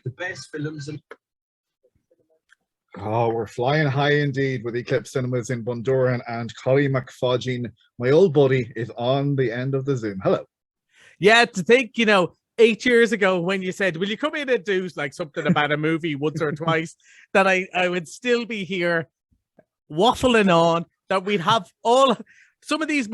the best films. Oh, we're flying high indeed with Eclipse Cinemas in Bundoran, and Collie Mac Pháidín, my old buddy, is on the end of the Zoom. Hello. Yeah, to think, 8 years ago when you said, will you come in and do like something about a movie once or twice, that I would still be here waffling on, that we'd have all some of these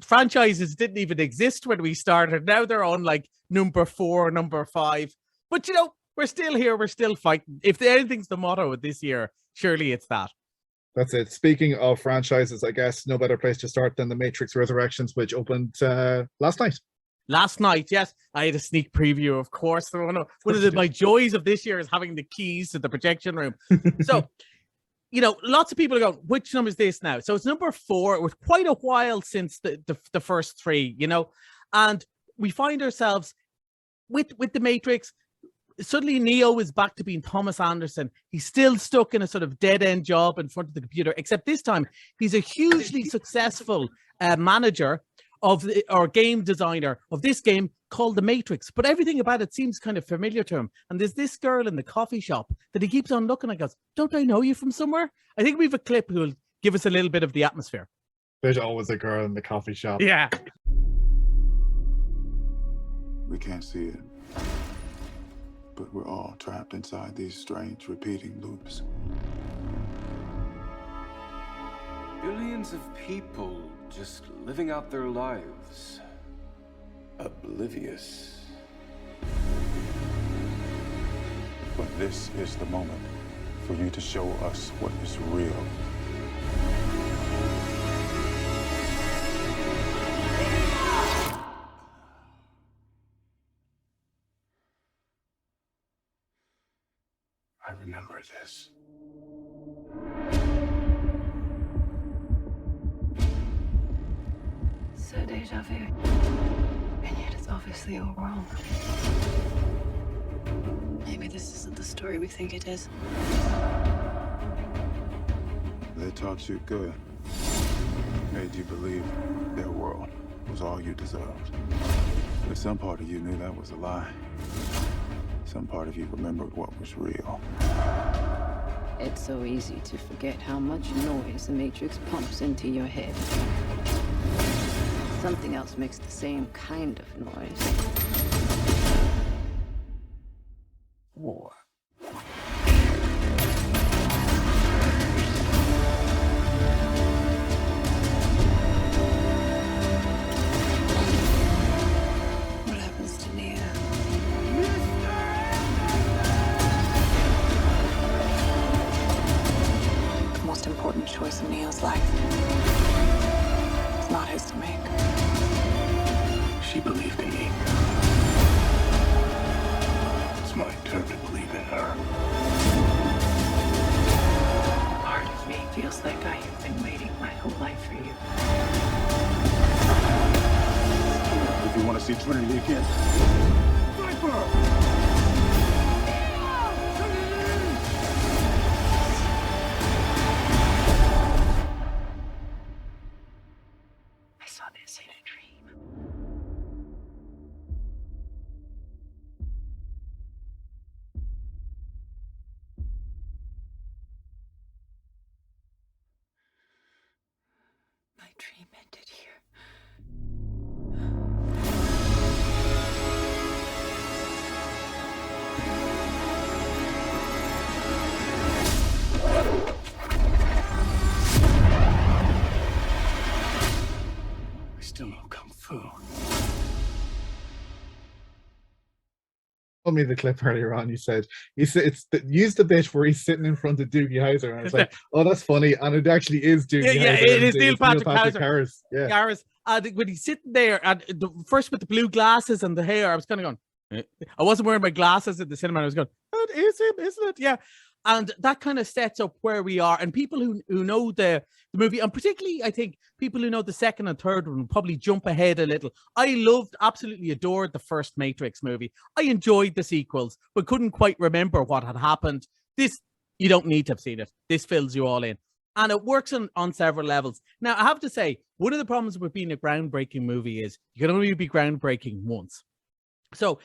franchises didn't even exist when we started. Now they're on like number 4, number 5. But we're still here, we're still fighting. If anything's the motto of this year, surely it's that. That's it. Speaking of franchises, I guess no better place to start than The Matrix Resurrections, which opened last night. Last night, yes. I had a sneak preview, of course. One of my joys of this year is having the keys to the projection room. So, lots of people are going, which number is this now? So it's number 4. It was quite a while since the first 3, and we find ourselves with The Matrix. Suddenly Neo is back to being Thomas Anderson. He's still stuck in a sort of dead-end job in front of the computer, except this time he's a hugely successful manager or game designer of this game called The Matrix. But everything about it seems kind of familiar to him. And there's this girl in the coffee shop that he keeps on looking at and goes, don't I know you from somewhere? I think we have a clip who will give us a little bit of the atmosphere. There's always a girl in the coffee shop. Yeah. We can't see it, but we're all trapped inside these strange repeating loops. Billions of people just living out their lives, oblivious. But this is the moment for you to show us what is real. I remember this. So deja vu. And yet it's obviously all wrong. Maybe this isn't the story we think it is. They taught you good. Made you believe their world was all you deserved. But some part of you knew that was a lie. Some part of you remembered what was real. It's so easy to forget how much noise the Matrix pumps into your head. Something else makes the same kind of noise. War. What happens to Neo? The most important choice in Neo's life. It's not his to make. She believed in me. It's my turn to believe in her. Part of me feels like I have been waiting my whole life for you. If you want to see Trinity again, I saw this in a dream. My dream ended here. I still know Kung Fu. Told me the clip earlier on. You said use the bit where he's sitting in front of Doogie Howser, and I was like, "Oh, that's funny," and it actually is Doogie Howser. Yeah, it is Neil It's Patrick Harris. Yeah, Garris. When he's sitting there, and first with the blue glasses and the hair, I was kind of going. I wasn't wearing my glasses at the cinema. And I was going, "Oh, it is him, isn't it?" Yeah. And that kind of sets up where we are. And people who know the movie, and particularly, I think, people who know the second and third one will probably jump ahead a little. I absolutely adored the first Matrix movie. I enjoyed the sequels, but couldn't quite remember what had happened. This, you don't need to have seen it. This fills you all in. And it works on several levels. Now, I have to say, one of the problems with being a groundbreaking movie is you can only be groundbreaking once. So,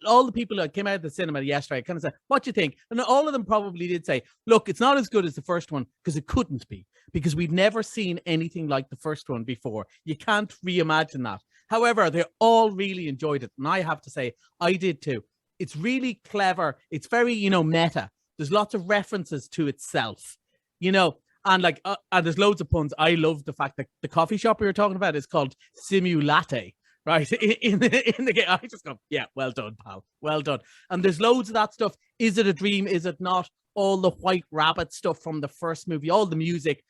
all the people that came out of the cinema yesterday kind of said, what do you think? And all of them probably did say, look, it's not as good as the first one because it couldn't be, because we've never seen anything like the first one before. You can't reimagine that. However, they all really enjoyed it. And I have to say, I did too. It's really clever. It's very, meta. There's lots of references to itself, and and there's loads of puns. I love the fact that the coffee shop we were talking about is called Simulate. Right in the game, I just go, yeah, well done, pal, well done. And there's loads of that stuff. Is it a dream? Is it not? All the White Rabbit stuff from the first movie, all the music,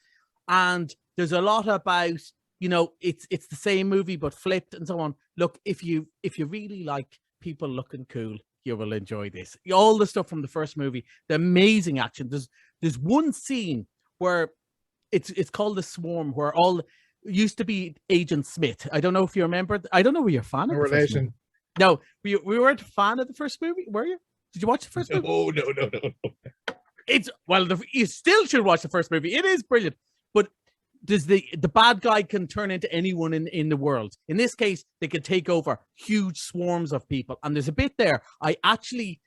and there's a lot about it's the same movie but flipped and so on. Look, if you really like people looking cool, you will enjoy this. All the stuff from the first movie, the amazing action. There's one scene where it's called The Swarm, where all used to be Agent Smyth. I don't know if you remember. I don't know, were you a fan of the first movie? No, we weren't a fan of the first movie, were you? Did you watch the first movie? Oh, no. You still should watch the first movie. It is brilliant. But does the bad guy can turn into anyone in the world. In this case, they could take over huge swarms of people. And there's a bit there I actually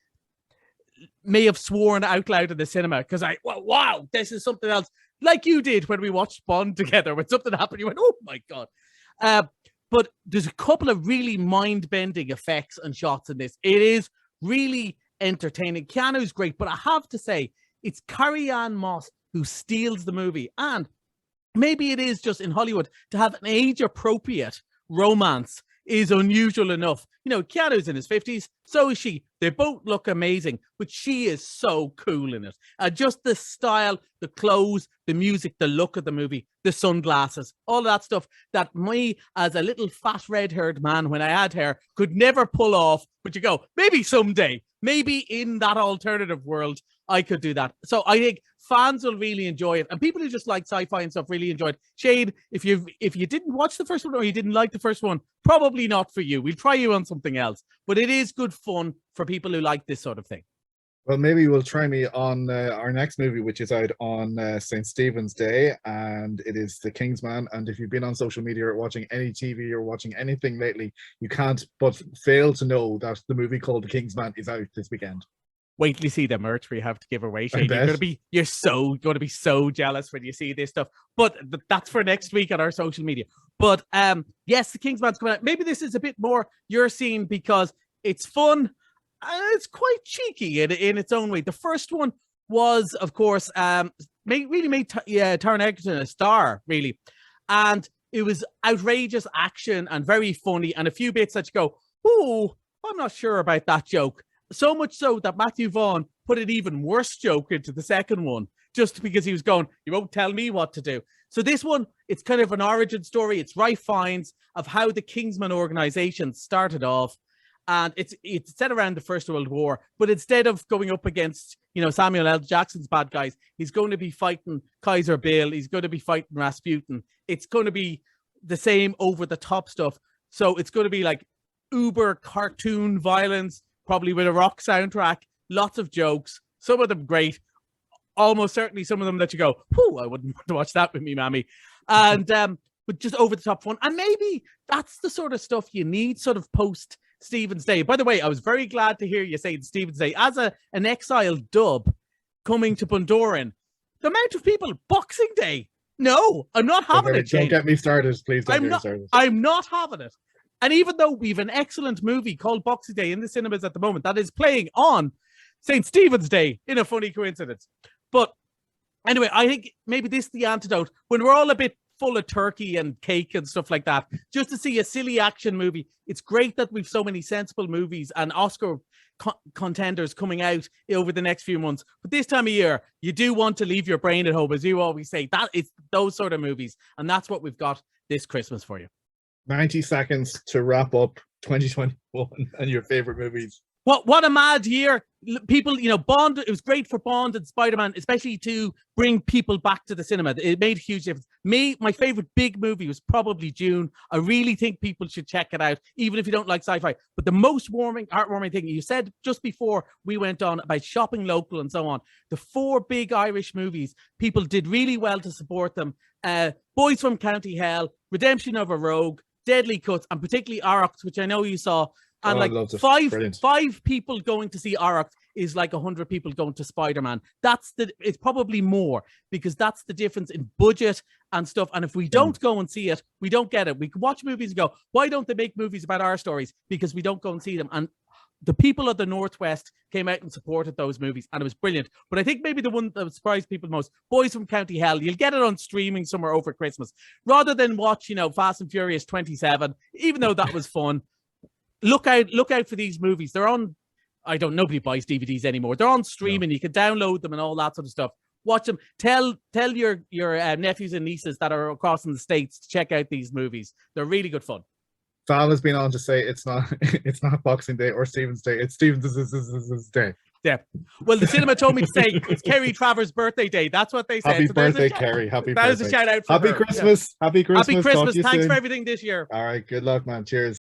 may have sworn out loud in the cinema because wow, this is something else. Like you did when we watched Bond together. When something happened, you went, oh my God. But there's a couple of really mind-bending effects and shots in this. It is really entertaining. Keanu's great, but I have to say, it's Carrie-Anne Moss who steals the movie. And maybe it is just in Hollywood to have an age-appropriate romance is unusual enough. Keanu's in his 50s, so is she. They both look amazing, but she is so cool in it. Just the style, the clothes, the music, the look of the movie, the sunglasses, all of that stuff that me, as a little fat red-haired man when I had hair, could never pull off. But you go, maybe someday, maybe in that alternative world, I could do that. So I think fans will really enjoy it, and people who just like sci-fi and stuff really enjoy it. Shane, if you didn't watch the first one or you didn't like the first one, probably not for you. We'll try you on something else, but it is good fun for people who like this sort of thing. Well, maybe you'll try me on our next movie, which is out on St. Stephen's Day, and it is The Kingsman. And if you've been on social media or watching any TV or watching anything lately, you can't but fail to know that the movie called The Kingsman is out this weekend. Wait till you see the merch we have to give away, Shane. You're going to be so jealous when you see this stuff. But that's for next week on our social media. But yes, The Kingsman's coming out. Maybe this is a bit more your scene because it's fun. It's quite cheeky in its own way. The first one was, of course, really made Taron Egerton a star, really. And it was outrageous action and very funny, and a few bits that you go, oh, I'm not sure about that joke. So much so that Matthew Vaughn put an even worse joke into the second one, just because he was going, you won't tell me what to do. So this one, it's kind of an origin story. It's Ralph Fiennes of how the Kingsman organization started off. And it's set around the First World War, but instead of going up against, Samuel L. Jackson's bad guys, he's going to be fighting Kaiser Bill. He's going to be fighting Rasputin. It's going to be the same over the top stuff. So it's going to be like uber cartoon violence, probably with a rock soundtrack, lots of jokes, some of them great, almost certainly some of them that you go, whew, I wouldn't want to watch that with me, mammy. And but just over the top fun. And maybe that's the sort of stuff you need sort of post Stephen's Day. By the way, I was very glad to hear you say Stephen's Day as an exile dub coming to Bundoran. The amount of people, Boxing Day. No, I'm not having it. Don't get me started, please. Don't get me started. I'm not having it. And even though we've an excellent movie called Boxing Day in the cinemas at the moment that is playing on St. Stephen's Day in a funny coincidence. But anyway, I think maybe this is the antidote when we're all a bit full of turkey and cake and stuff like that, just to see a silly action movie. It's great that we've so many sensible movies and Oscar contenders coming out over the next few months. But this time of year, you do want to leave your brain at home, as you always say. That is those sort of movies. And that's what we've got this Christmas for you. 90 seconds to wrap up 2021 and your favorite movies. What a mad year. People, Bond, it was great for Bond and Spider-Man, especially to bring people back to the cinema. It made a huge difference. My favorite big movie was probably June. I really think people should check it out, even if you don't like sci-fi. But the most heartwarming thing, you said just before we went on about shopping local and so on, the 4 big Irish movies, people did really well to support them. Boys from County Hell, Redemption of a Rogue, Deadly Cuts, and particularly Aurochs, which I know you saw, And Oh, I like loved it. five Brilliant. people going to see Arroch is like 100 people going to Spider-Man. It's probably more, because that's the difference in budget and stuff. And if we don't go and see it, we don't get it. We can watch movies and go, why don't they make movies about our stories? Because we don't go and see them. And the people of the Northwest came out and supported those movies, and it was brilliant. But I think maybe the one that surprised people most, Boys from County Hell, you'll get it on streaming somewhere over Christmas. Rather than watch, Fast and Furious 27, even though that was fun, look out for these movies. They're on, nobody buys DVDs anymore. They're on streaming. You can download them and all that sort of stuff. Watch them. Tell your nephews and nieces that are across in the States to check out these movies. They're really good fun. Val has been on to say it's not Boxing Day or Stephen's Day. It's Stephen's Day. Yeah. Well, the cinema told me to say it's Kerry Travers' birthday day. That's what they said. Happy birthday, Kerry. Happy birthday. That is a shout out for Happy her. Christmas. Yeah. Happy Christmas. Happy Christmas. Thanks for everything this year. All right. Good luck, man. Cheers.